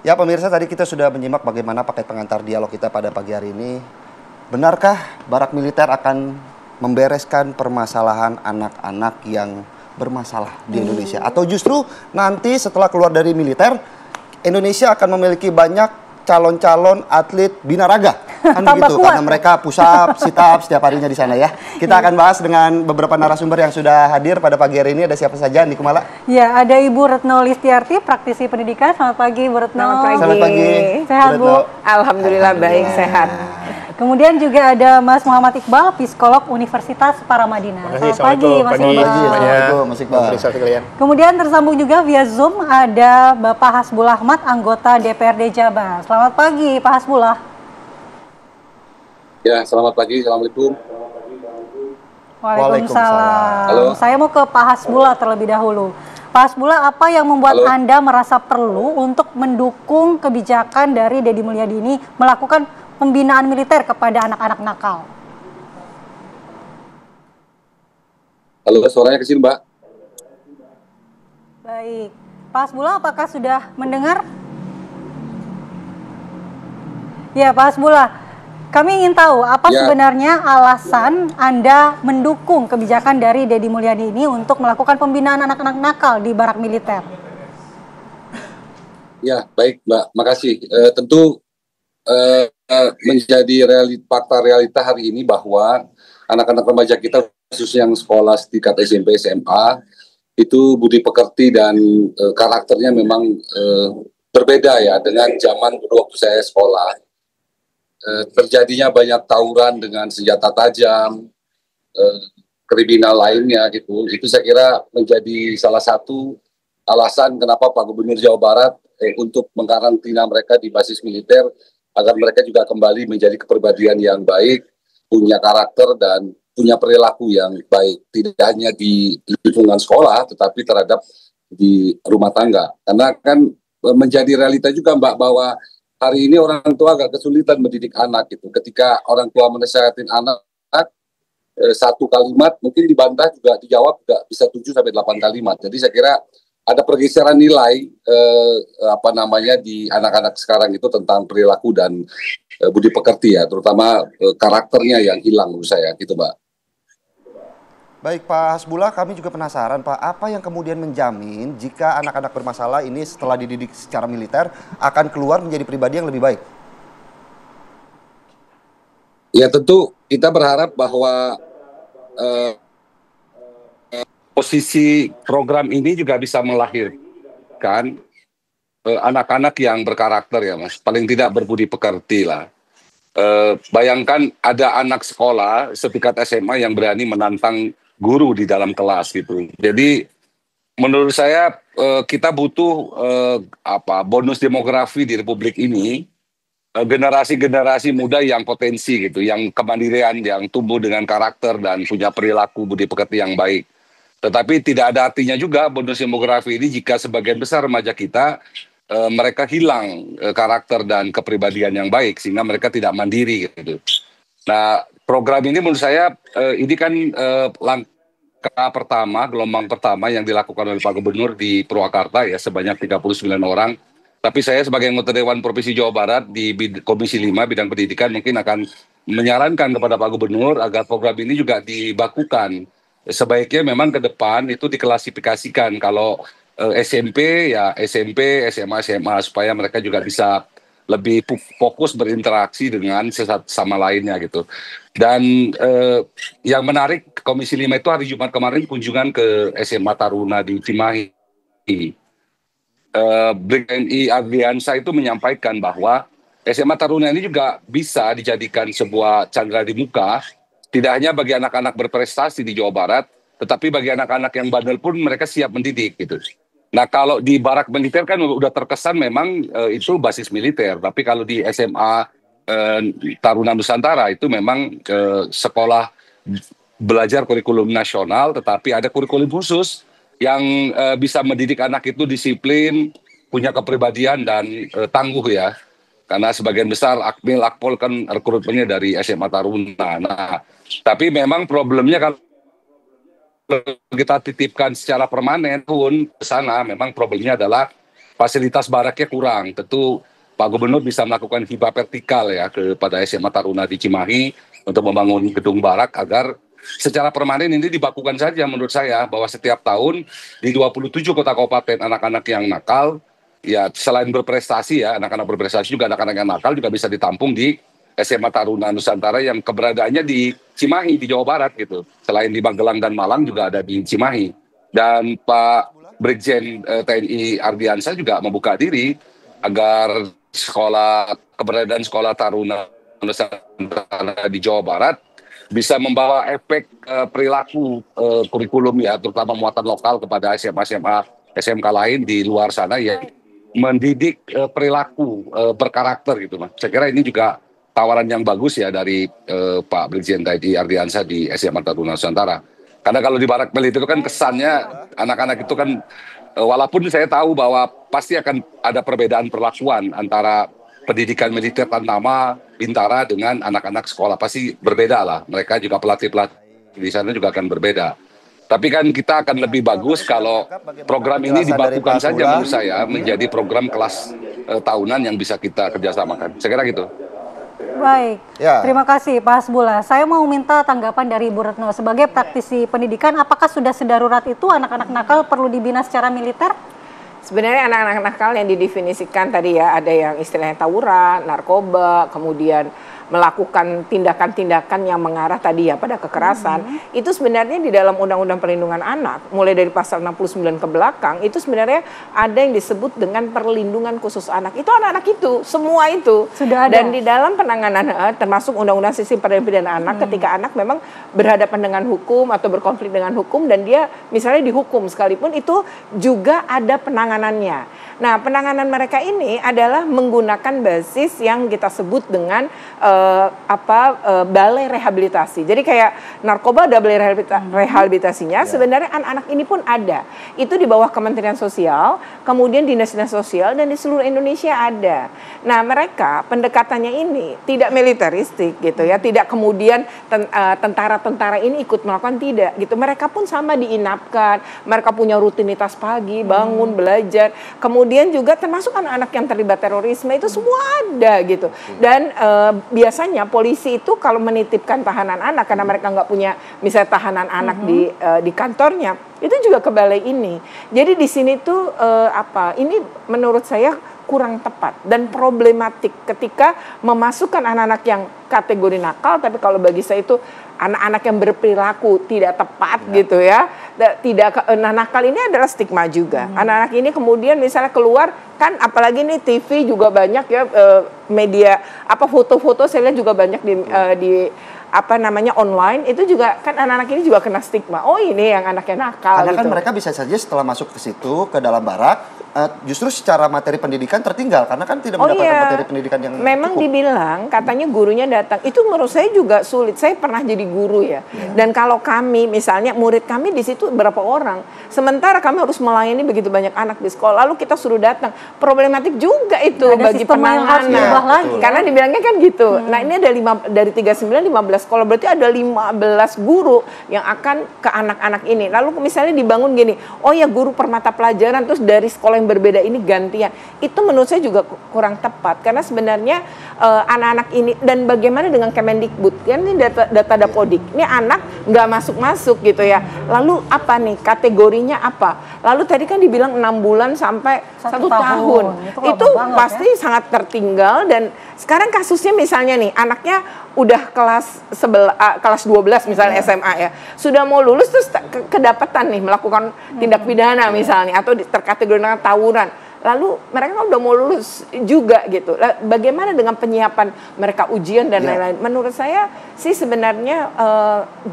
Ya pemirsa, tadi kita sudah menyimak bagaimana paket pengantar dialog kita pada pagi hari ini. Benarkah barak militer akan membereskan permasalahan anak-anak yang bermasalah di Indonesia? Atau justru nanti setelah keluar dari militer, Indonesia akan memiliki banyak calon-calon atlet binaraga, kan begitu, karena mereka push up, sit up setiap harinya di sana ya. Kita akan bahas dengan beberapa narasumber yang sudah hadir pada pagi hari ini. Ada siapa saja, Andi Kumala? Ya, ada Ibu Retno Listiarti, praktisi pendidikan. Selamat pagi, Bu Retno. Selamat pagi. Selamat pagi. Sehat, Bu? Alhamdulillah baik, sehat. Kemudian juga ada Mas Muhammad Iqbal, psikolog Universitas Paramadina. Selamat pagi, Mas Iqbal. Assalamualaikum, Mas Iqbal. Kemudian tersambung juga via Zoom ada Bapak Hasbul Ahmad, anggota DPRD Jabar. Selamat pagi, Pak Hasbullah. Ya, selamat pagi. Assalamualaikum. Waalaikumsalam. Halo. Saya mau ke Pak Hasbullah terlebih dahulu. Pak Hasbullah, apa yang membuat Anda merasa perlu untuk mendukung kebijakan dari Deddy Mulyadi ini melakukan pembinaan militer kepada anak-anak nakal? Halo, suaranya ke sini, Mbak. Baik. Pak Hasbullah, apakah sudah mendengar? Ya, Pak Hasbullah. Kami ingin tahu apa sebenarnya alasan Anda mendukung kebijakan dari Deddy Mulyadi ini untuk melakukan pembinaan anak-anak nakal di barak militer. Ya, baik, Mbak. Makasih. Tentu menjadi fakta realita hari ini bahwa anak-anak remaja kita, khususnya yang sekolah tingkat SMP, SMA, itu budi pekerti dan karakternya memang berbeda ya dengan zaman dulu waktu saya sekolah. Terjadinya banyak tawuran dengan senjata tajam, kriminal lainnya gitu. Itu saya kira menjadi salah satu alasan kenapa Pak Gubernur Jawa Barat untuk mengkarantina mereka di basis militer agar mereka juga kembali menjadi kepribadian yang baik, punya karakter dan punya perilaku yang baik, tidak hanya di lingkungan sekolah tetapi terhadap di rumah tangga. Karena kan menjadi realita juga, Mbak, bahwa hari ini orang tua agak kesulitan mendidik anak gitu. Ketika orang tua menasihatin anak, satu kalimat mungkin dibantah juga dijawab juga bisa 7 sampai 8 kalimat. Jadi saya kira ada pergeseran nilai di anak-anak sekarang itu tentang perilaku dan budi pekerti ya, terutama karakternya yang hilang menurut saya gitu, Mbak. Baik, Pak Hasbullah, kami juga penasaran, Pak, apa yang kemudian menjamin jika anak-anak bermasalah ini setelah dididik secara militer akan keluar menjadi pribadi yang lebih baik? Ya tentu kita berharap bahwa posisi program ini juga bisa melahirkan anak-anak yang berkarakter ya, Mas. Paling tidak berbudi pekerti lah. Bayangkan ada anak sekolah setingkat SMA yang berani menantang guru di dalam kelas gitu. Jadi menurut saya kita butuh bonus demografi di Republik ini, generasi-generasi muda yang potensi gitu, yang kemandirian, yang tumbuh dengan karakter dan punya perilaku budi pekerti yang baik. Tetapi tidak ada artinya juga bonus demografi ini jika sebagian besar remaja kita mereka hilang karakter dan kepribadian yang baik sehingga mereka tidak mandiri gitu. Nah, program ini menurut saya ini kan langkah pertama, gelombang pertama yang dilakukan oleh Pak Gubernur di Purwakarta ya, sebanyak 39 orang. Tapi saya sebagai anggota Dewan Provinsi Jawa Barat di Komisi 5 bidang pendidikan mungkin akan menyarankan kepada Pak Gubernur agar program ini juga dibakukan. Sebaiknya memang ke depan itu diklasifikasikan, kalau SMP ya SMP, SMA, SMA, supaya mereka juga bisa lebih fokus berinteraksi dengan sesama sama lainnya gitu. Dan yang menarik, Komisi 5 itu hari Jumat kemarin kunjungan ke SMA Taruna di Cimahi. BNI Adriansa itu menyampaikan bahwa SMA Taruna ini juga bisa dijadikan sebuah candra di muka, tidak hanya bagi anak-anak berprestasi di Jawa Barat, tetapi bagi anak-anak yang bandel pun mereka siap mendidik gitu. Nah, kalau di barak militer kan udah terkesan memang itu basis militer, tapi kalau di SMA Taruna Nusantara itu memang sekolah belajar kurikulum nasional, tetapi ada kurikulum khusus yang bisa mendidik anak itu disiplin, punya kepribadian dan tangguh ya. Karena sebagian besar Akmil, Akpol kan rekrutmennya dari SMA Taruna. Nah, tapi memang problemnya kalau kita titipkan secara permanen pun ke sana, memang problemnya adalah fasilitas baraknya kurang. Tentu Pak Gubernur bisa melakukan hibah vertikal ya kepada SMA Taruna di Cimahi untuk membangun gedung barak agar secara permanen ini dibakukan saja menurut saya, bahwa setiap tahun di 27 kota kabupaten anak-anak yang nakal, ya selain berprestasi ya, anak-anak berprestasi juga anak-anak yang nakal juga bisa ditampung di SMA Taruna Nusantara yang keberadaannya di Cimahi, di Jawa Barat gitu. Selain di Magelang dan Malang juga ada di Cimahi. Dan Pak Brigjen TNI Ardiansyah juga membuka diri agar keberadaan sekolah Taruna Nusantara di Jawa Barat bisa membawa efek perilaku kurikulum ya, terutama muatan lokal kepada SMA-SMA, SMK lain di luar sana ya, mendidik perilaku berkarakter gitu Mas. Saya kira ini juga tawaran yang bagus ya dari Pak Brigjen TNI Ardiansyah di SMA Taruna Nusantara. Karena kalau di Barak Mil itu kan kesannya anak-anak itu kan walaupun saya tahu bahwa pasti akan ada perbedaan perlakuan antara pendidikan militer Tantama Bintara dengan anak-anak sekolah, pasti berbeda lah. Mereka juga pelatih-pelatih di sana juga akan berbeda. Tapi kan kita akan lebih bagus kalau program ini dibakukan saja menurut saya menjadi program kelas tahunan yang bisa kita kerjasamakan. Saya kira gitu. Baik, terima kasih Pak Hasbullah. Saya mau minta tanggapan dari Ibu Retno. Sebagai praktisi pendidikan, apakah sudah sedarurat itu anak-anak nakal perlu dibina secara militer? Sebenarnya anak-anak nakal yang didefinisikan tadi ya, ada yang istilahnya tawuran, narkoba, kemudian melakukan tindakan-tindakan yang mengarah tadi ya pada kekerasan, itu sebenarnya di dalam Undang-Undang Perlindungan Anak, mulai dari pasal 69 ke belakang, itu sebenarnya ada yang disebut dengan perlindungan khusus anak. Itu anak-anak itu, semua itu. Sudah ada. Dan di dalam penanganan, termasuk Undang-Undang Sistem Peradilan Pidana Anak, ketika anak memang berhadapan dengan hukum atau berkonflik dengan hukum, dan dia misalnya dihukum sekalipun, itu juga ada penanganannya. Nah, penanganan mereka ini adalah menggunakan basis yang kita sebut dengan balai rehabilitasi. Jadi kayak narkoba ada balai rehabilitasinya, sebenarnya anak-anak ini pun ada. Itu di bawah Kementerian Sosial, kemudian Dinas-Dinas Sosial, dan di seluruh Indonesia ada. Nah, mereka pendekatannya ini tidak militeristik gitu ya, tidak kemudian tentara-tentara ini ikut melakukan, tidak gitu. Mereka pun sama diinapkan, mereka punya rutinitas pagi, bangun, belajar, kemudian juga termasuk anak-anak yang terlibat terorisme itu semua ada gitu. Dan biasanya polisi itu kalau menitipkan tahanan anak karena mereka nggak punya misalnya tahanan anak di kantornya, itu juga ke balai ini. Jadi di sini tuh ini menurut saya kurang tepat dan problematik ketika memasukkan anak-anak yang kategori nakal, tapi kalau bagi saya itu anak-anak yang berperilaku tidak tepat gitu ya. Nakal ini adalah stigma juga. Anak-anak ini kemudian misalnya keluar kan, apalagi nih TV juga banyak ya, media foto-foto saya lihat juga banyak di online, itu juga kan anak-anak ini juga kena stigma. Oh, ini yang anaknya nakal. Karena gitu. kan mereka bisa saja setelah masuk ke situ, ke dalam barak, justru secara materi pendidikan tertinggal karena kan tidak mendapatkan materi pendidikan yang memang cukup. Dibilang katanya gurunya datang, itu menurut saya juga sulit. Saya pernah jadi guru ya, dan kalau kami misalnya murid kami di situ berapa orang, sementara kami harus melayani begitu banyak anak di sekolah, lalu kita suruh datang, problematik juga itu. Ada bagi penanganan karena dibilangnya kan gitu. Nah, ini ada dari 39 15 sekolah, berarti ada 15 guru yang akan ke anak-anak ini. Lalu misalnya dibangun gini, oh ya guru per mata pelajaran, terus dari sekolah yang berbeda ini gantian. Itu menurut saya juga kurang tepat, karena sebenarnya anak-anak ini, dan bagaimana dengan Kemendikbud, kan ini data Dapodik, ini anak nggak masuk-masuk gitu ya. Lalu apa nih kategorinya apa? Lalu tadi kan dibilang 6 bulan sampai 1 tahun. Itu pasti sangat tertinggal. Dan sekarang kasusnya misalnya nih, anaknya udah kelas 12 misalnya SMA ya, sudah mau lulus terus kedapatan nih melakukan tindak pidana misalnya, atau terkategorikan tawuran, lalu mereka kan udah mau lulus juga gitu. Bagaimana dengan penyiapan mereka ujian dan lain-lain? Menurut saya sih sebenarnya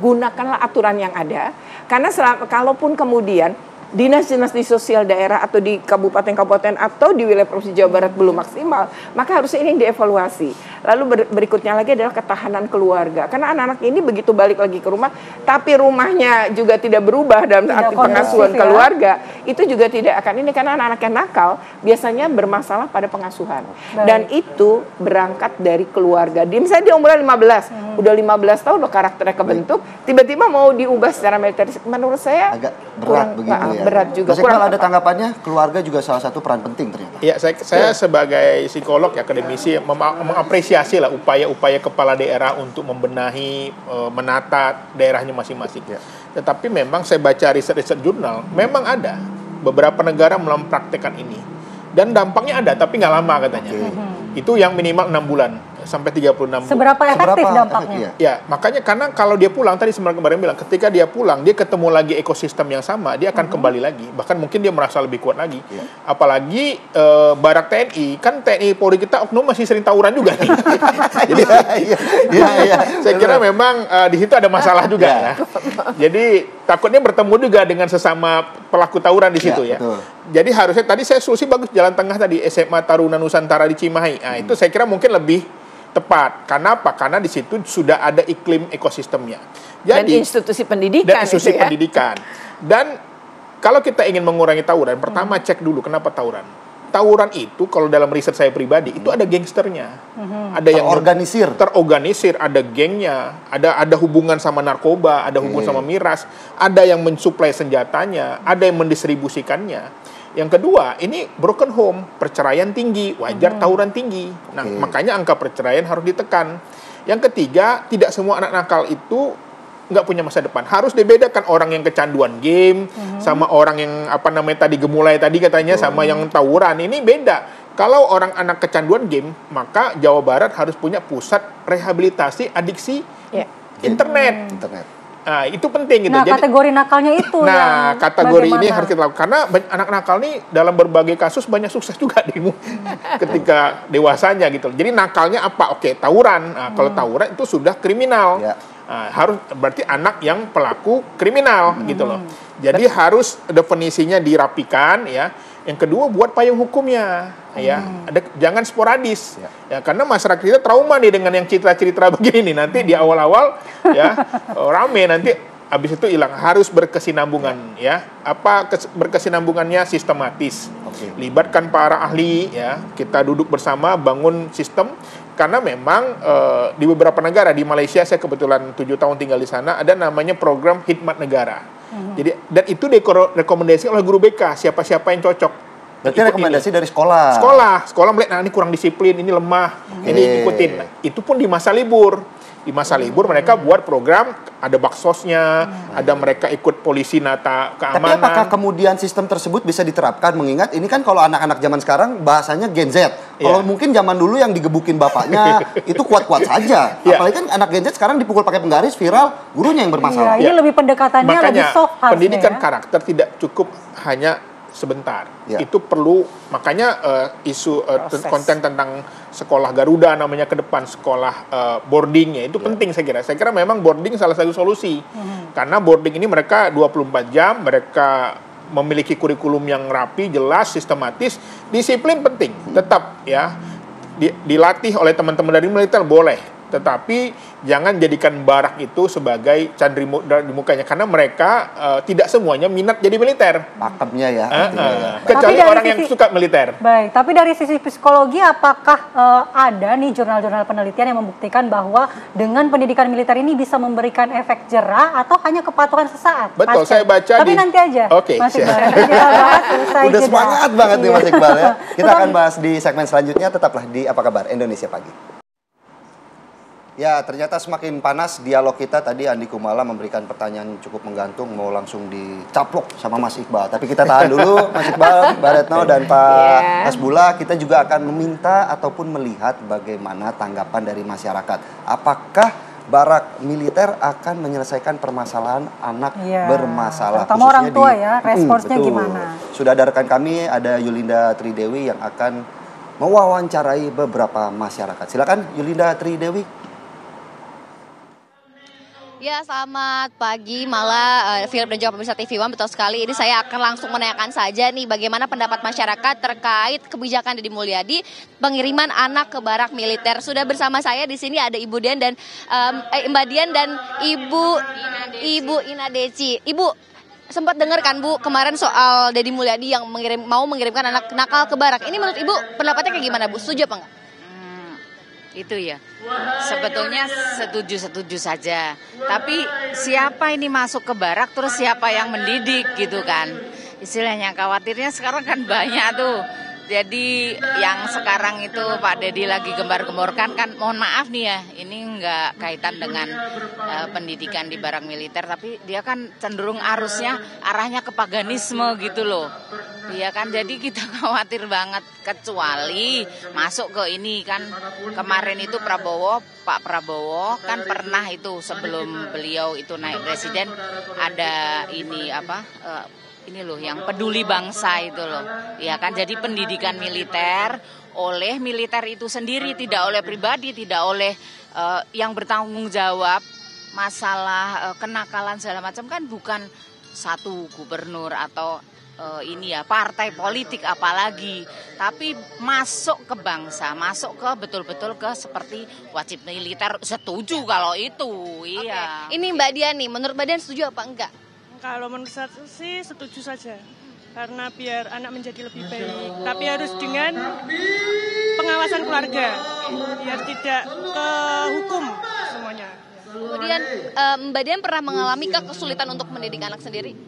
gunakanlah aturan yang ada, karena kalaupun kemudian dinas-dinas di sosial daerah atau di kabupaten-kabupaten atau di wilayah Provinsi Jawa Barat belum maksimal, maka harusnya ini dievaluasi. Lalu berikutnya lagi adalah ketahanan keluarga. Karena anak-anak ini begitu balik lagi ke rumah, tapi rumahnya juga tidak berubah dalam arti pengasuhan keluarga, itu juga tidak akan ini, karena anak-anak yang nakal biasanya bermasalah pada pengasuhan. Dan itu berangkat dari keluarga. Misalnya dia umurnya 15, udah 15 tahun udah karakternya kebentuk, tiba-tiba mau diubah secara militeris. Menurut saya agak berat begitu ya. Berat juga. Mas Iqbal ada tanggapannya, keluarga juga salah satu peran penting ternyata. Ya, saya sebagai psikolog akademisi mengapresiasi lah upaya-upaya kepala daerah untuk membenahi, menata daerahnya masing-masing. Tetapi memang saya baca riset-riset jurnal, memang ada beberapa negara mempraktekkan ini. Dan dampaknya ada, tapi nggak lama katanya. Itu yang minimal 6 bulan sampai 36 bulan. Seberapa efektif dampaknya? Ya, makanya karena kalau dia pulang, tadi kemarin bilang, ketika dia pulang, dia ketemu lagi ekosistem yang sama, dia akan kembali lagi. Bahkan mungkin dia merasa lebih kuat lagi. Apalagi barak TNI, kan TNI Polri kita oknum masih sering tawuran juga nih. Jadi, saya kira memang di situ ada masalah juga ya. Jadi takutnya bertemu juga dengan sesama pelaku tawuran di situ ya. Betul. Jadi harusnya tadi saya solusi bagus jalan tengah tadi SMA Taruna Nusantara di Cimahi. Nah, itu saya kira mungkin lebih tepat. Karena apa? Karena di situ sudah ada iklim ekosistemnya. Jadi, dan institusi pendidikan. Pendidikan. Dan kalau kita ingin mengurangi tawuran, pertama cek dulu kenapa tawuran. Tawuran itu kalau dalam riset saya pribadi itu ada gangsternya. Ada yang terorganisir, ada gengnya, ada hubungan sama narkoba, ada hubungan sama miras, ada yang mensuplai senjatanya, ada yang mendistribusikannya. Yang kedua, ini broken home, perceraian tinggi, wajar tawuran tinggi. Nah, makanya angka perceraian harus ditekan. Yang ketiga, tidak semua anak nakal itu nggak punya masa depan. Harus dibedakan orang yang kecanduan game sama orang yang tadi gemulai tadi katanya sama yang tawuran. Ini beda. Kalau orang anak kecanduan game, maka Jawa Barat harus punya pusat rehabilitasi adiksi internet. Nah, itu penting gitu. Nah, jadi, kategori nakalnya itu yang kategori bagaimana? Ini harus kita lakukan. Karena anak nakal nih dalam berbagai kasus banyak sukses juga ketika dewasanya gitu. Jadi nakalnya apa? Oke, tawuran. Nah, kalau tawuran itu sudah kriminal. Nah, harus berarti anak yang pelaku kriminal gitu loh. Jadi harus definisinya dirapikan ya. Yang kedua buat payung hukumnya ya. Jangan sporadis ya, karena masyarakat kita trauma nih dengan yang cerita-cerita begini nih. Nanti di awal-awal ya rame, nanti habis itu hilang. Harus berkesinambungan ya. Berkesinambungannya sistematis. Libatkan para ahli ya. Kita duduk bersama bangun sistem. Karena memang di beberapa negara, di Malaysia saya kebetulan 7 tahun tinggal di sana, ada namanya program Khidmat Negara. Jadi dan itu direkomendasi oleh guru BK, siapa-siapa yang cocok. Berarti rekomendasi dari sekolah. Sekolah melihat ini kurang disiplin, ini lemah, ini ikutin. Nah, itu pun di masa libur. Di masa libur mereka buat program, ada baksosnya, ada mereka ikut polisi nata keamanan. Tapi apakah kemudian sistem tersebut bisa diterapkan, mengingat ini kan kalau anak-anak zaman sekarang bahasanya Gen Z. Kalau mungkin zaman dulu yang digebukin bapaknya itu kuat-kuat saja. Apalagi kan anak Gen Z sekarang dipukul pakai penggaris, viral, gurunya yang bermasalah. Ini lebih pendekatannya lebih soft harusnya. Pendidikan karakter tidak cukup hanya sebentar. Itu perlu, makanya isu konten tentang sekolah Garuda namanya ke depan, sekolah boardingnya itu penting saya kira. Saya kira memang boarding salah satu solusi. Karena boarding ini mereka 24 jam, mereka memiliki kurikulum yang rapi, jelas, sistematis, disiplin penting. Tetap ya dilatih oleh teman-teman dari militer boleh. Tetapi jangan jadikan barak itu sebagai candri di mukanya. Karena mereka tidak semuanya minat jadi militer. Pakemnya ya. Kecuali orang yang suka militer. Baik, tapi dari sisi psikologi apakah ada nih jurnal-jurnal penelitian yang membuktikan bahwa dengan pendidikan militer ini bisa memberikan efek jera atau hanya kepatuhan sesaat? Betul, saya baca tapi nanti aja. Oke, Mas Iqbal. Udah semangat banget nih Mas Iqbal ya. Kita akan bahas di segmen selanjutnya. Tetaplah di Apa Kabar Indonesia Pagi. Ya, ternyata semakin panas dialog kita. Tadi Andi Kumala memberikan pertanyaan cukup menggantung, mau langsung dicaplok sama Mas Iqbal. Tapi kita tahan dulu, Mas Iqbal, Mbak Retno, dan Pak Hasbullah. Kita juga akan meminta ataupun melihat bagaimana tanggapan dari masyarakat. Apakah barak militer akan menyelesaikan permasalahan anak bermasalah? Terutama orang tua ya, responsnya gimana? Sudah ada rekan kami, ada Yulinda Tridewi yang akan mewawancarai beberapa masyarakat. Silakan Yulinda Tridewi. Ya, selamat pagi Mala, Philip dan juga pemirsa TV One. Betul sekali, ini saya akan langsung menanyakan saja nih bagaimana pendapat masyarakat terkait kebijakan Deddy Mulyadi pengiriman anak ke barak militer. Sudah bersama saya di sini ada Ibu Dian dan Mbak Dian dan Ibu Ina Deci. Ibu, sempat dengar kan Bu kemarin soal Deddy Mulyadi yang mau mengirimkan anak nakal ke barak. Ini menurut Ibu pendapatnya kayak gimana Bu? Setuju apa enggak? Itu ya. Sebetulnya setuju saja. Tapi siapa ini masuk ke barak terus siapa yang mendidik gitu kan? Istilahnya khawatirnya sekarang kan banyak tuh. Jadi yang sekarang itu Pak Deddy lagi gembar-gemborkan kan, mohon maaf nih ya, ini nggak kaitan dengan pendidikan di barak militer, tapi dia kan cenderung arahnya ke paganisme gitu loh. Iya kan, jadi kita khawatir banget, kecuali masuk ke ini kan, kemarin itu Pak Prabowo kan pernah itu sebelum beliau itu naik presiden ada ini ini loh yang peduli bangsa itu loh, ya kan, jadi pendidikan militer oleh militer itu sendiri, tidak oleh pribadi, tidak oleh yang bertanggung jawab masalah kenakalan segala macam kan bukan satu gubernur atau ini ya partai politik apalagi, tapi masuk ke bangsa, masuk ke betul-betul ke seperti wajib militer, setuju kalau itu, iya. Ini Mbak Dian nih, menurut Mbak Dian setuju apa enggak? Kalau menurut saya sih setuju saja, karena biar anak menjadi lebih baik, tapi harus dengan pengawasan keluarga, biar tidak ke hukum semuanya. Kemudian Mbak Dian pernah mengalami kesulitan untuk mendidik anak sendiri?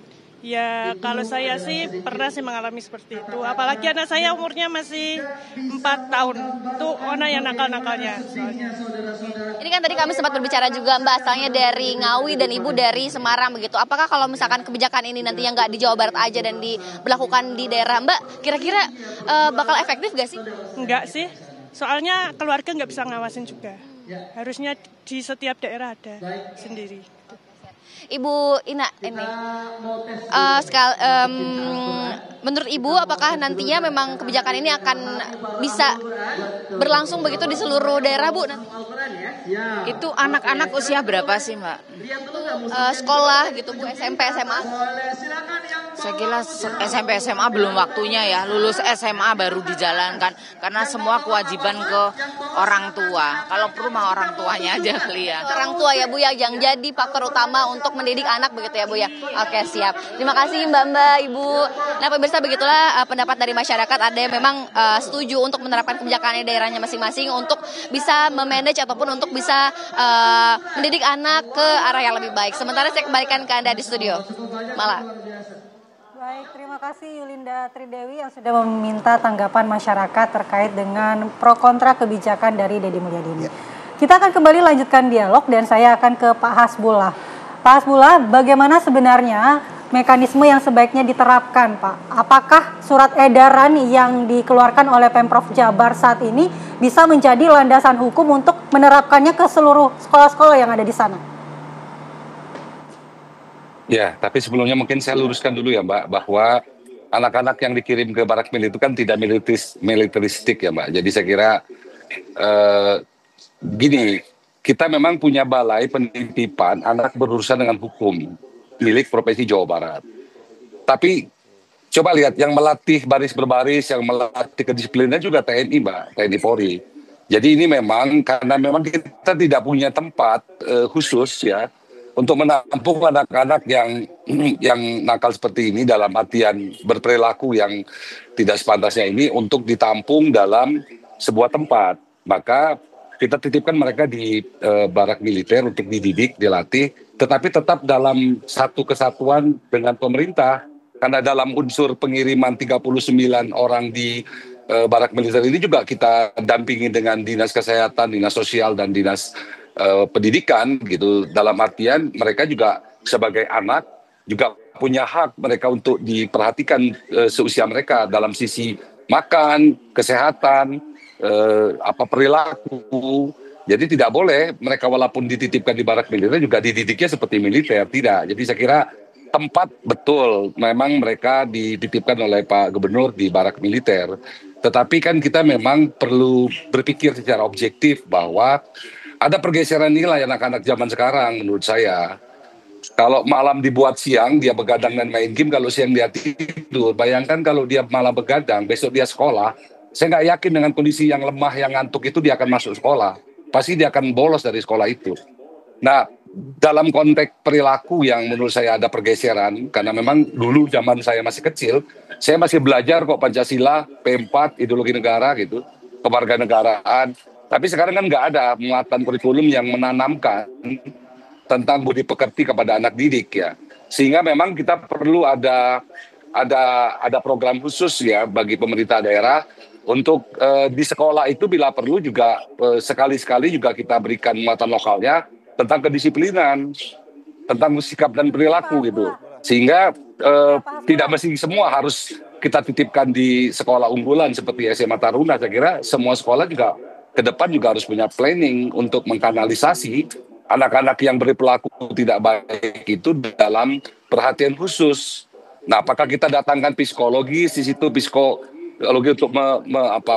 Ya kalau saya sih pernah sih mengalami seperti itu, apalagi anak saya umurnya masih 4 tahun, itu anak yang nakal-nakalnya soalnya. Ini kan tadi kami sempat berbicara juga Mbak, asalnya dari Ngawi dan Ibu dari Semarang begitu. Apakah kalau misalkan kebijakan ini nantinya nggak di Jawa Barat aja dan diberlakukan di daerah Mbak, kira-kira bakal efektif nggak sih? Enggak sih, soalnya keluarga nggak bisa ngawasin juga. Harusnya di setiap daerah ada sendiri. Ibu Ina ini, menurut Ibu apakah nantinya memang kebijakan ini akan bisa berlangsung begitu di seluruh daerah Bu? Itu anak-anak usia berapa sih Mbak? Sekolah gitu Bu, SMP, SMA? Saya kira SMP SMA belum waktunya ya, lulus SMA baru dijalankan, karena semua kewajiban ke orang tua. Kalau perlu mah orang tuanya aja kali ya. Orang tua ya Bu ya, yang jadi faktor utama untuk mendidik anak begitu ya Bu ya. Oke siap. Terima kasih Mbak Ibu. Nah pemirsa, begitulah pendapat dari masyarakat. Ada yang memang setuju untuk menerapkan kebijakan di daerahnya masing-masing untuk bisa memanage ataupun untuk bisa mendidik anak ke arah yang lebih baik. Sementara saya kembalikan ke Anda di studio. Malah. Baik, terima kasih Yulinda Tridewi yang sudah meminta tanggapan masyarakat terkait dengan pro kontra kebijakan dari Deddy Mulyadi ini. Kita akan kembali lanjutkan dialog dan saya akan ke Pak Hasbullah. Pak Hasbullah, bagaimana sebenarnya mekanisme yang sebaiknya diterapkan, Pak? Apakah surat edaran yang dikeluarkan oleh Pemprov Jabar saat ini bisa menjadi landasan hukum untuk menerapkannya ke seluruh sekolah-sekolah yang ada di sana? Ya, tapi sebelumnya mungkin saya luruskan dulu ya Mbak, bahwa anak-anak yang dikirim ke barak mil itu kan tidak militeristik ya Mbak. Jadi saya kira gini, kita memang punya balai penitipan anak berurusan dengan hukum milik Provinsi Jawa Barat. Tapi coba lihat, yang melatih baris berbaris, yang melatih kedisiplinan juga TNI Mbak, TNI Polri. Jadi ini memang karena memang kita tidak punya tempat khusus ya untuk menampung anak-anak yang nakal seperti ini, dalam artian berperilaku yang tidak sepantasnya ini, untuk ditampung dalam sebuah tempat. Maka kita titipkan mereka di barak militer untuk dididik, dilatih, tetapi tetap dalam satu kesatuan dengan pemerintah. Karena dalam unsur pengiriman 39 orang di barak militer ini juga kita dampingi dengan Dinas Kesehatan, Dinas Sosial, dan Dinas pendidikan gitu, dalam artian mereka juga sebagai anak juga punya hak mereka untuk diperhatikan seusia mereka dalam sisi makan, kesehatan, perilaku. Jadi tidak boleh mereka walaupun dititipkan di barak militer juga dididiknya seperti militer, tidak. Jadi saya kira tempat betul memang mereka dititipkan oleh Pak Gubernur di barak militer. Tetapi kan kita memang perlu berpikir secara objektif bahwa ada pergeseran nilai anak-anak zaman sekarang menurut saya. Kalau malam dibuat siang, dia begadang dan main game. Kalau siang dia tidur, bayangkan kalau dia malam begadang, besok dia sekolah. Saya nggak yakin dengan kondisi yang lemah, yang ngantuk itu dia akan masuk sekolah. Pasti dia akan bolos dari sekolah itu. Nah, dalam konteks perilaku yang menurut saya ada pergeseran, karena memang dulu zaman saya masih kecil, saya masih belajar kok Pancasila, P4, ideologi negara gitu, kewarganegaraan. Tapi sekarang kan nggak ada muatan kurikulum yang menanamkan tentang budi pekerti kepada anak didik ya. Sehingga memang kita perlu ada program khusus ya bagi pemerintah daerah untuk di sekolah itu bila perlu juga sekali-sekali juga kita berikan muatan lokalnya tentang kedisiplinan, tentang sikap dan perilaku gitu. Sehingga tidak mesti semua harus kita titipkan di sekolah unggulan seperti SMA Taruna. Saya kira semua sekolah juga ke depan juga harus punya planning untuk mengkanalisasi anak-anak yang berperilaku tidak baik itu dalam perhatian khusus. Nah, apakah kita datangkan psikologis di situ, psikologi untuk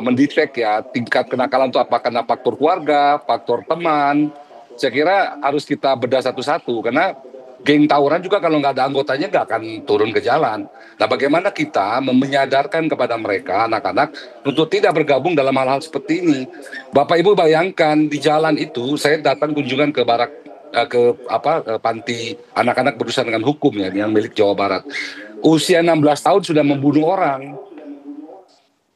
mendetek ya tingkat kenakalan itu apakah karena faktor keluarga, faktor teman. Saya kira harus kita bedah satu-satu karena geng tawuran juga kalau nggak ada anggotanya nggak akan turun ke jalan. Nah, bagaimana kita menyadarkan kepada mereka anak-anak untuk tidak bergabung dalam hal-hal seperti ini. Bapak Ibu bayangkan di jalan itu saya datang kunjungan ke barak ke panti anak-anak berurusan dengan hukum ya yang milik Jawa Barat. Usia 16 tahun sudah membunuh orang.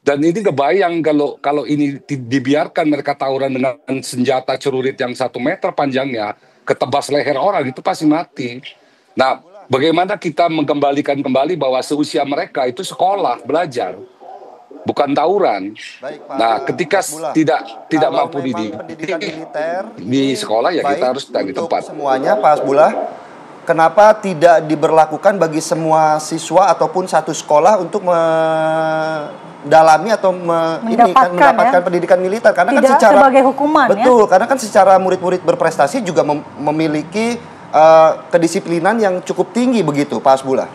Dan ini kebayang kalau ini dibiarkan mereka tawuran dengan senjata celurit yang 1 meter panjangnya, ketebas leher orang itu pasti mati. Nah, bagaimana kita mengembalikan kembali bahwa seusia mereka itu sekolah, belajar, bukan tawuran. Baik, Pak nah, ketika Hasbullah, tidak mampu pendidikan militer di sekolah ya kita harus di untuk tempat. semuanya, Pak Hasbullah, kenapa tidak diberlakukan bagi semua siswa ataupun satu sekolah untuk mendalami atau mendapatkan pendidikan militer karena tidak kan secara sebagai hukuman betul, karena kan secara murid-murid berprestasi juga memiliki kedisiplinan yang cukup tinggi begitu, Pak Hasbullah.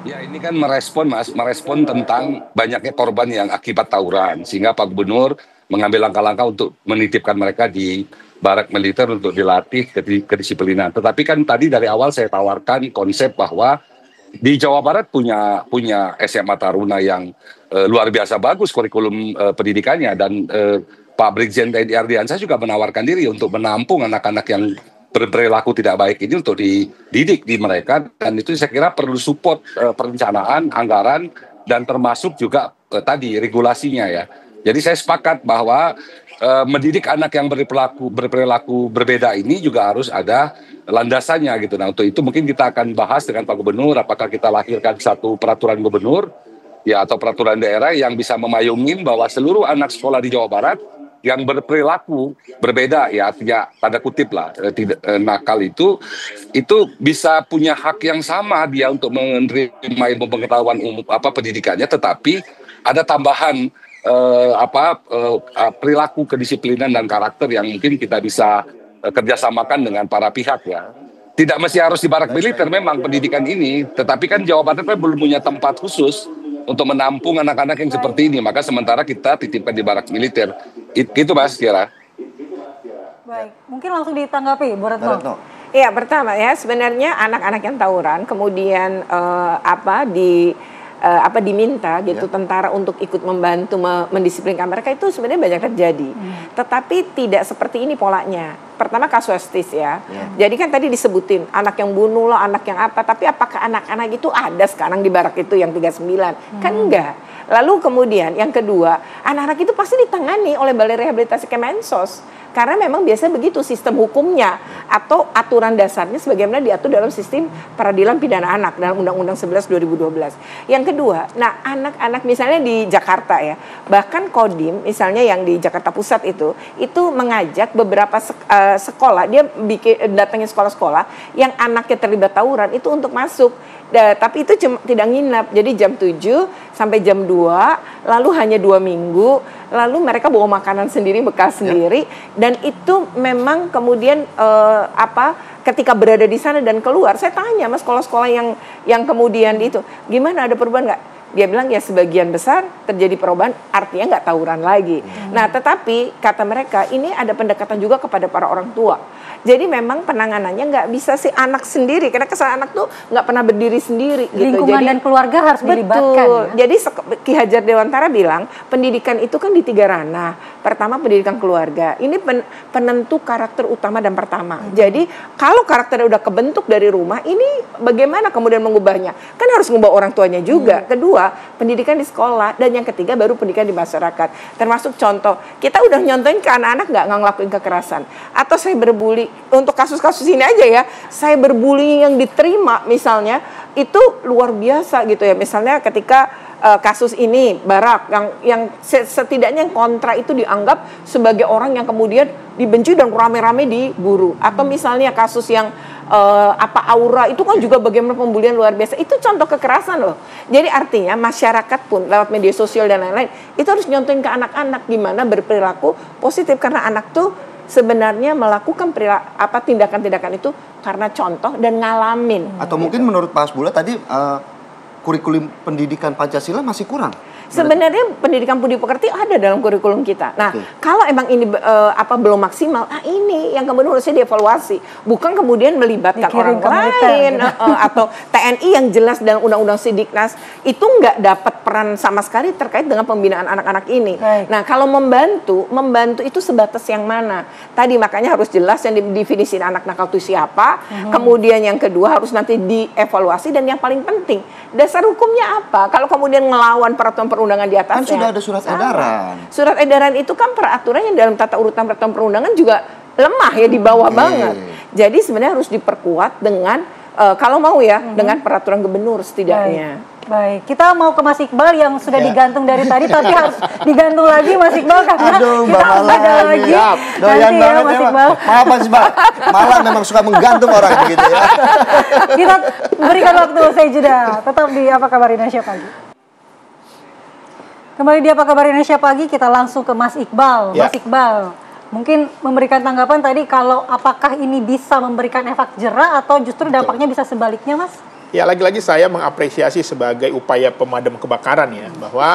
Ya ini kan merespon tentang banyaknya korban yang akibat tawuran sehingga Pak Gubernur mengambil langkah-langkah untuk menitipkan mereka di barak militer untuk dilatih kedisiplinan. Tetapi kan tadi dari awal saya tawarkan konsep bahwa di Jawa Barat punya SMA Taruna yang luar biasa bagus kurikulum pendidikannya dan Pak Brigjen TNI Ardiansyah juga menawarkan diri untuk menampung anak-anak yang berperilaku tidak baik ini untuk dididik di mereka dan itu saya kira perlu support perencanaan, anggaran dan termasuk juga tadi regulasinya ya. Jadi saya sepakat bahwa mendidik anak yang berperilaku berbeda ini juga harus ada landasannya gitu. Nah untuk itu mungkin kita akan bahas dengan Pak Gubernur apakah kita lahirkan satu peraturan gubernur ya atau peraturan daerah yang bisa memayungin bahwa seluruh anak sekolah di Jawa Barat yang berperilaku berbeda ya artinya tanda kutip lah nakal itu bisa punya hak yang sama dia untuk menerima ilmu pengetahuan umum pendidikannya tetapi ada tambahan perilaku kedisiplinan dan karakter yang mungkin kita bisa kerjasamakan dengan para pihak ya. Tidak mesti harus di barak militer memang pendidikan ini, tetapi kan Jawa Barat kan belum punya tempat khusus untuk menampung anak-anak yang seperti ini. Maka sementara kita titipkan di barak militer. Itu Mas kira. Baik, mungkin langsung ditanggapi Bu Retno. Iya, pertama ya sebenarnya anak-anak yang tawuran kemudian diminta gitu tentara untuk ikut membantu mendisiplinkan mereka itu sebenarnya banyak terjadi. Tetapi tidak seperti ini polanya. Pertama kasuistis ya. Jadi kan tadi disebutin anak yang bunuh lah, anak yang apa, tapi apakah anak-anak itu ada sekarang di barak itu yang 39? Kan enggak. Lalu kemudian yang kedua, anak-anak itu pasti ditangani oleh Balai Rehabilitasi Kemensos. Karena memang biasa begitu sistem hukumnya atau aturan dasarnya sebagaimana diatur dalam sistem peradilan pidana anak dalam Undang-Undang 11 2012. Yang kedua, nah anak-anak misalnya di Jakarta ya, bahkan Kodim misalnya yang di Jakarta Pusat itu mengajak beberapa sekolah, dia datangin sekolah-sekolah yang anaknya terlibat tawuran itu untuk masuk. Tapi itu tidak nginap, jadi jam 7 sampai jam 2, lalu hanya 2 minggu, lalu mereka bawa makanan sendiri, bekal sendiri, dan itu memang kemudian ketika berada di sana dan keluar, saya tanya mas sekolah-sekolah yang kemudian itu, gimana ada perubahan nggak? Dia bilang ya sebagian besar terjadi perubahan, artinya nggak tawuran lagi. Nah, tetapi kata mereka ini ada pendekatan juga kepada para orang tua. Jadi memang penanganannya nggak bisa si anak sendiri, karena kesalahan anak tuh nggak pernah berdiri sendiri. Lingkungan gitu. Jadi, dan keluarga harus dilibatkan. Betul. Ya? Jadi Ki Hajar Dewantara bilang pendidikan itu kan di 3 ranah. Pertama pendidikan keluarga. Ini penentu karakter utama dan pertama. Jadi kalau karakternya udah kebentuk dari rumah, ini bagaimana kemudian mengubahnya? Kan harus mengubah orang tuanya juga. Kedua, pendidikan di sekolah, dan yang ketiga baru pendidikan di masyarakat. Termasuk contoh, kita udah nyontohin ke anak-anak nggak ngelakuin kekerasan. Atau saya berbuli, untuk kasus-kasus ini aja ya, saya berbullying yang diterima misalnya, itu luar biasa gitu ya. Misalnya ketika kasus ini Barak yang setidaknya yang kontra itu dianggap sebagai orang yang kemudian dibenci dan rame-rame diburu. Atau misalnya kasus yang Aura itu kan juga bagaimana pembulian luar biasa. Itu contoh kekerasan loh. Jadi artinya masyarakat pun lewat media sosial dan lain-lain itu harus nyontohin ke anak-anak gimana berperilaku positif, karena anak tuh sebenarnya melakukan tindakan-tindakan itu karena contoh dan ngalamin. Atau mungkin menurut Pak Hasbullah tadi kurikulum pendidikan Pancasila masih kurang. Sebenarnya pendidikan budi pekerti ada dalam kurikulum kita. Nah, kalau emang ini belum maksimal, ini yang kemudian harusnya dievaluasi, bukan kemudian melibatkan orang lain atau TNI yang jelas dalam Undang-Undang Sidiknas itu nggak dapat peran sama sekali terkait dengan pembinaan anak-anak ini. Nah, kalau membantu itu sebatas yang mana? Tadi makanya harus jelas yang didefinisiin anak nakal itu siapa. Kemudian yang kedua harus nanti dievaluasi, dan yang paling penting dasar hukumnya apa? Kalau kemudian ngelawan peraturan perundangan di atasnya. Kan sudah ada surat edaran. Surat edaran itu kan peraturan yang dalam tata urutan peraturan perundangan juga lemah ya, di bawah banget. Jadi sebenarnya harus diperkuat dengan kalau mau ya dengan peraturan gubernur setidaknya. Baik, kita mau ke Mas Iqbal yang sudah digantung dari tadi, tapi harus digantung lagi Mas Iqbal karena kita ada lagi. Doyan nanti ya Mas Iqbal. Maaf Mas Iqbal, malah memang suka menggantung orang begitu ya. Kita berikan waktu usai jeda. Tetap di Apa Kabar Indonesia Pagi. Kembali di Apa Kabar Indonesia Pagi, kita langsung ke Mas Iqbal. Mas Iqbal, mungkin memberikan tanggapan tadi kalau apakah ini bisa memberikan efek jera atau justru dampaknya bisa sebaliknya, Mas? Ya, lagi-lagi saya mengapresiasi sebagai upaya pemadam kebakaran ya, bahwa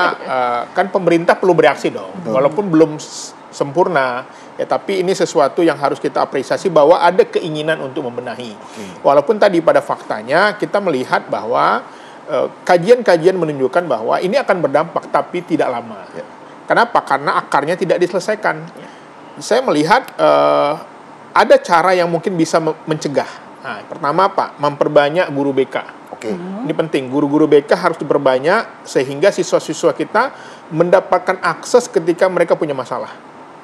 kan pemerintah perlu bereaksi dong, walaupun belum sempurna ya, tapi ini sesuatu yang harus kita apresiasi bahwa ada keinginan untuk membenahi. Walaupun tadi pada faktanya kita melihat bahwa kajian-kajian menunjukkan bahwa ini akan berdampak tapi tidak lama. Kenapa? Karena akarnya tidak diselesaikan. Saya melihat ada cara yang mungkin bisa mencegah. Nah, pertama apa? Memperbanyak guru BK. Ini penting, guru-guru BK harus diperbanyak sehingga siswa-siswa kita mendapatkan akses ketika mereka punya masalah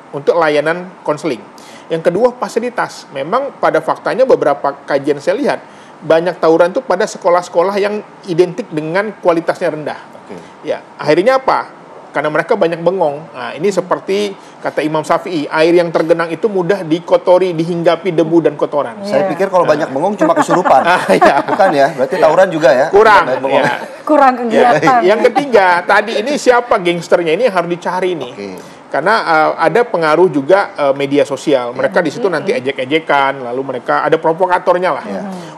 untuk layanan konseling. Yang kedua, fasilitas. Memang pada faktanya beberapa kajian saya lihat banyak tawuran itu pada sekolah-sekolah yang identik dengan kualitasnya rendah. Ya, akhirnya apa? Karena mereka banyak bengong. Nah, ini seperti kata Imam Syafi'i, air yang tergenang itu mudah dikotori, dihinggapi debu dan kotoran. Saya pikir kalau banyak bengong cuma kesurupan. Bukan ya? Berarti tawuran juga ya? Kurang. Kurang kegiatan. Yang ketiga, tadi ini siapa gangsternya ini yang harus dicari nih. Karena ada pengaruh juga media sosial. Mereka di situ nanti ejek-ejekan, lalu mereka ada provokatornya lah.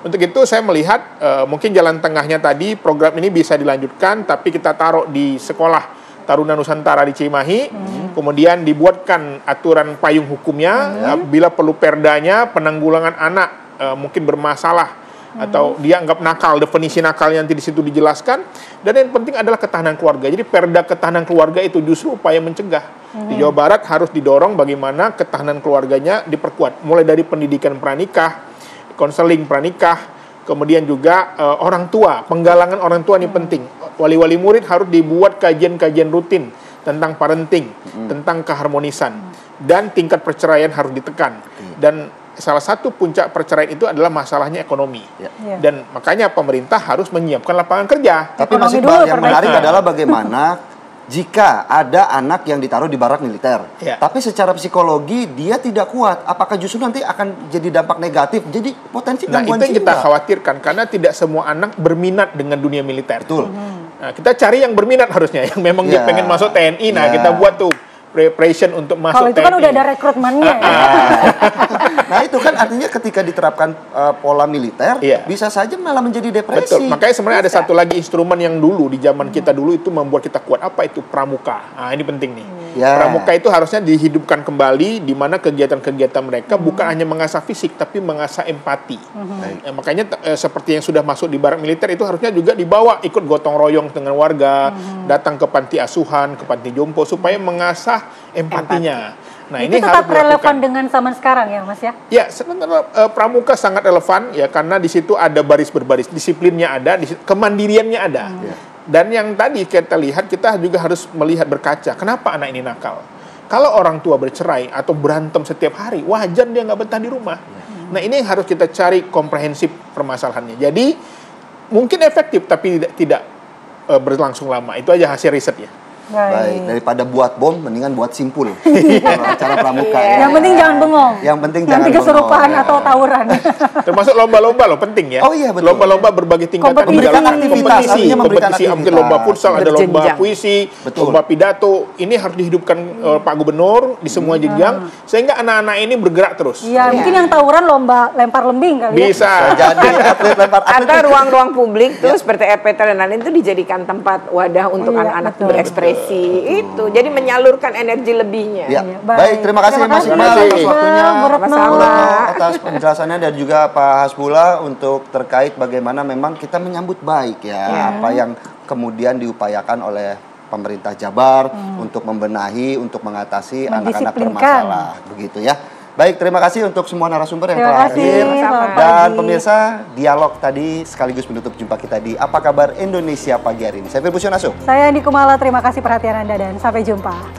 Untuk itu saya melihat mungkin jalan tengahnya tadi program ini bisa dilanjutkan, tapi kita taruh di sekolah Taruna Nusantara di Cimahi, kemudian dibuatkan aturan payung hukumnya, bila perlu perdanya, penanggulangan anak mungkin bermasalah atau dia anggap nakal, definisi nakalnya nanti di situ dijelaskan, dan yang penting adalah ketahanan keluarga. Jadi perda ketahanan keluarga itu justru upaya mencegah. Di Jawa Barat harus didorong bagaimana ketahanan keluarganya diperkuat, mulai dari pendidikan pranikah, konseling pranikah, kemudian juga orang tua, penggalangan orang tua ini penting. Wali-wali murid harus dibuat kajian-kajian rutin tentang parenting, tentang keharmonisan, dan tingkat perceraian harus ditekan. Dan salah satu puncak perceraian itu adalah masalahnya ekonomi. Dan makanya pemerintah harus menyiapkan lapangan kerja. Tapi masih yang menarik adalah bagaimana jika ada anak yang ditaruh di barak militer, tapi secara psikologi dia tidak kuat, apakah justru nanti akan jadi dampak negatif? Jadi potensi gangguan jiwa. Itu yang kita khawatirkan, karena tidak semua anak berminat dengan dunia militer. Betul. Nah, kita cari yang berminat harusnya, yang memang dia pengen masuk TNI. Nah, kita buat tuh preparation untuk masuk Kalau itu kan TNI. udah ada rekrutmennya ya. Nah itu kan artinya ketika diterapkan pola militer, Iya. bisa saja malah menjadi depresi. Betul, makanya sebenarnya ada satu lagi instrumen yang dulu di zaman kita dulu itu membuat kita kuat. Apa itu? Pramuka. Nah ini penting nih. Ya. Pramuka itu harusnya dihidupkan kembali, di mana kegiatan-kegiatan mereka bukan hanya mengasah fisik, tapi mengasah empati. Nah, makanya seperti yang sudah masuk di barak militer itu harusnya juga dibawa ikut gotong royong dengan warga, datang ke panti asuhan, ke panti jompo supaya mengasah empatinya. Nah, Itu ini tetap harus relevan dilakukan. dengan zaman sekarang ya Mas ya? Ya, sebenarnya pramuka sangat relevan ya karena di situ ada baris berbaris, disiplinnya ada, kemandiriannya ada. Dan yang tadi kita lihat, kita juga harus melihat berkaca, kenapa anak ini nakal? Kalau orang tua bercerai atau berantem setiap hari, wajar dia nggak betah di rumah. Nah, ini yang harus kita cari komprehensif permasalahannya. Jadi, mungkin efektif tapi tidak berlangsung lama. Itu aja hasil riset ya. Baik, daripada buat bom, mendingan buat simpul. Kalau acara pramuka ya. Yang penting jangan bengong. Yang penting Nanti jangan kesurupan bengong, atau ya. tawuran. Termasuk lomba-lomba loh, penting ya. Oh iya, betul. Lomba-lomba berbagai tingkatan Kompetisi. di dalam Memberikan aktivitas, artinya memberikan kompetisi, mungkin aktivitas. lomba futsal, ada lomba Berjenjang. puisi, Betul. lomba pidato. Ini harus dihidupkan Pak Gubernur di semua jenjang sehingga anak-anak ini bergerak terus. Iya, mungkin yang tawuran lomba lempar lembing kali ya. Bisa. Jadi atlet lempar atlet. Atau ruang-ruang publik tuh seperti RPT dan lain itu dijadikan tempat wadah untuk Iya, anak-anak betul. berekspresi. Itu jadi menyalurkan energi lebihnya. Ya. Iya, Baik, terima kasih Terima Mas kasih, Iqbal atas Mas waktunya, Bu Retno. Sama-sama. atas penjelasannya dan juga Pak Hasbullah untuk terkait bagaimana memang kita menyambut baik ya apa yang kemudian diupayakan oleh pemerintah Jabar untuk membenahi, untuk mengatasi anak-anak Mendisiplinkan. bermasalah, begitu ya. Baik, terima kasih untuk semua narasumber yang Terima telah kasih, hadir. selamat Dan pagi. pemirsa, dialog tadi sekaligus menutup jumpa kita di Apa Kabar Indonesia pagi hari ini. Saya Firbusyanasu. Saya Andi Kumala, terima kasih perhatian Anda dan sampai jumpa.